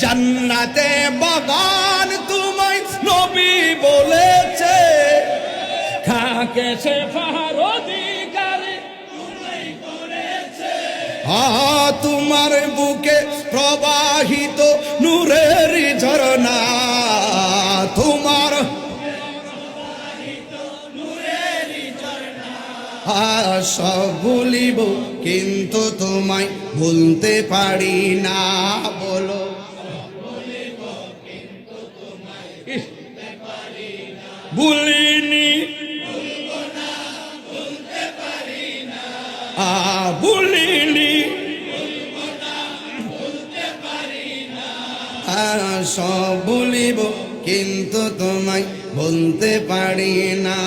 জান্নাতে বাগান তোমায় নবী বলেছে, থাকে সে ফাহার অধিকারী তোমার বুকে প্রবাহিত নূরের ঝরনা, তোমার সব ভুলিব কিন্তু তোমায় ভুলতে পারি না। বলো ভুলিনি ভুলিনি সব ভুলিব কিন্তু তোমায় ভুলতে পারি না।